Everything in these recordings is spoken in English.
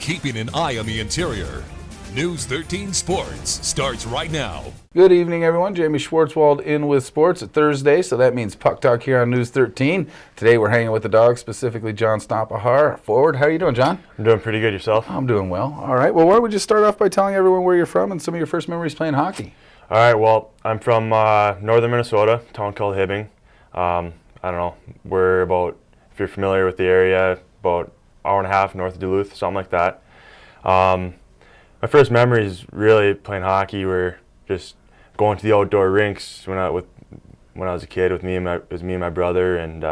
keeping an eye on the interior. News 13 Sports starts right now. Good evening, everyone. Jamie Schwartzwald in with sports. It's Thursday, so that means Puck Talk here on News 13. Today we're hanging with the dogs, specifically John Stompahar. Forward, how are you doing, John? I'm doing pretty good. Yourself? I'm doing well. All right. Well, why don't we just start off by telling everyone where you're from and some of your first memories playing hockey? All right. Well, I'm from northern Minnesota, a town called Hibbing. I don't know. We're about, if you're familiar with the area, about an hour and a half north of Duluth, something like that. My first memories really playing hockey were just going to the outdoor rinks when I was a kid with me and my brother, and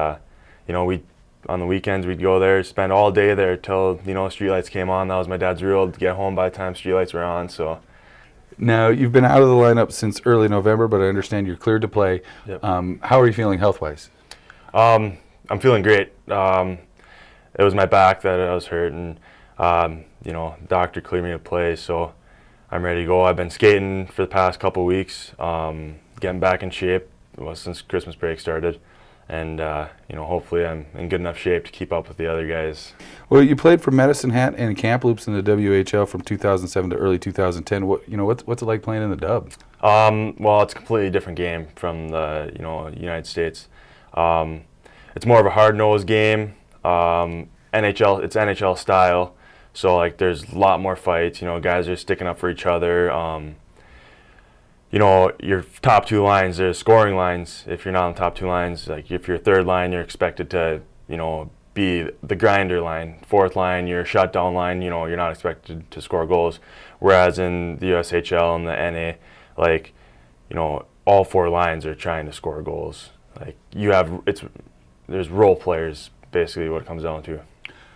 we on the weekends we'd go there, spend all day there till streetlights came on. That was my dad's rule, to get home by the time streetlights were on. So now you've been out of the lineup since early November, but I understand you're cleared to play. Yep. How are you feeling health-wise? I'm feeling great. It was my back that I was hurt, and doctor cleared me to play, so I'm ready to go. I've been skating for the past couple weeks, getting back in shape since Christmas break started, and hopefully I'm in good enough shape to keep up with the other guys. Well, you played for Medicine Hat and Kamloops in the WHL from 2007 to early 2010. What's it like playing in the Dub? Well, it's a completely different game from the United States. It's more of a hard-nosed game. NHL, it's NHL style. So there's a lot more fights. Guys are sticking up for each other. Your top two lines, there's scoring lines. If you're not on the top two lines, if you're third line, you're expected to, be the grinder line. Fourth line, your shutdown line. You're not expected to score goals. Whereas in the USHL and the NA, all four lines are trying to score goals. There's role players, basically what it comes down to.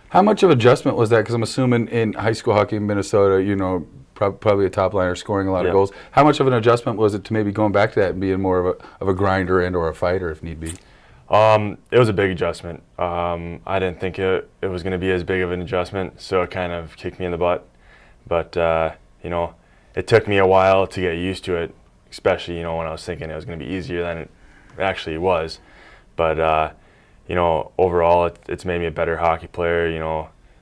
How much of adjustment was that? Because I'm assuming in high school hockey in Minnesota, probably a top liner scoring a lot of goals. How much of an adjustment was it to maybe going back to that and being more of a grinder and or a fighter if need be? It was a big adjustment. I didn't think it was going to be as big of an adjustment, so it kind of kicked me in the butt. But it took me a while to get used to it, especially when I was thinking it was going to be easier than it actually was. But overall, it's made me a better hockey player.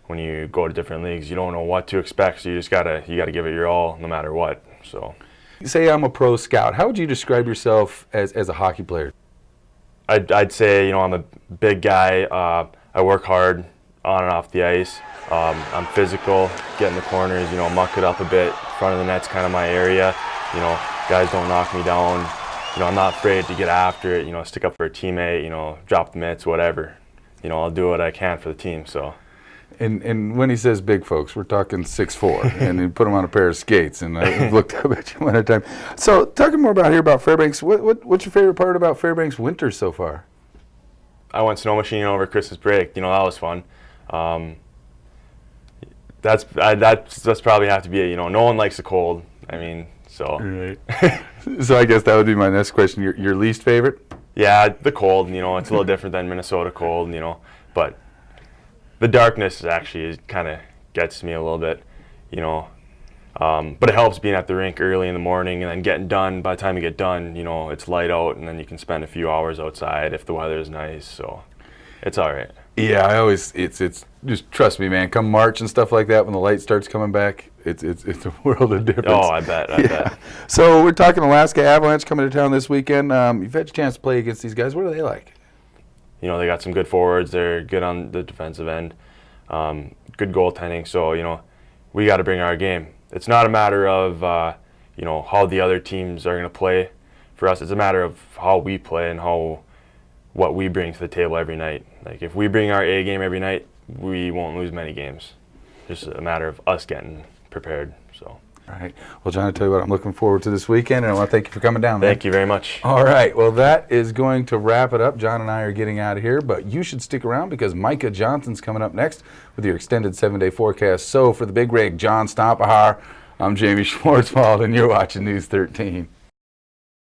When you go to different leagues, you don't know what to expect, so you gotta give it your all, no matter what. So, say I'm a pro scout. How would you describe yourself as a hockey player? I'd say I'm a big guy. I work hard on and off the ice. I'm physical, get in the corners, muck it up a bit. Front of the net's kind of my area. Guys don't knock me down. I'm not afraid to get after it, stick up for a teammate, drop the mitts, whatever. I'll do what I can for the team, so. And when he says big folks, we're talking 6'4", and you put them on a pair of skates, and I looked up at you one at a time. So talking more about Fairbanks, what's your favorite part about Fairbanks winter so far? I went snow machining over Christmas break. That was fun. That's probably have to be it. No one likes the cold. So. Right. So I guess that would be my next question. Your least favorite? Yeah, the cold. It's a little different than Minnesota cold. But the darkness actually kind of gets me a little bit. But it helps being at the rink early in the morning and then getting done. By the time you get done, it's light out, and then you can spend a few hours outside if the weather is nice. So it's all right. Yeah, it's just trust me, man. Come March and stuff like that, when the light starts coming back, it's a world of difference. Oh, I bet. So we're talking Alaska Avalanche coming to town this weekend. You've had a chance to play against these guys. What are they like? They got some good forwards. They're good on the defensive end. Good goaltending. So we got to bring our game. It's not a matter of how the other teams are going to play for us. It's a matter of how we play and what we bring to the table every night. If we bring our A game every night, we won't lose many games. Just a matter of us getting prepared. So. All right. Well, John, I tell you what, I'm looking forward to this weekend, and I want to thank you for coming down, man. Thank you very much. All right. Well, that is going to wrap it up. John and I are getting out of here, but you should stick around because Micah Johnson's coming up next with your extended 7-day forecast. So for the Big Rig, John Stompahar, I'm Jamie Schwartzwald, and you're watching News 13.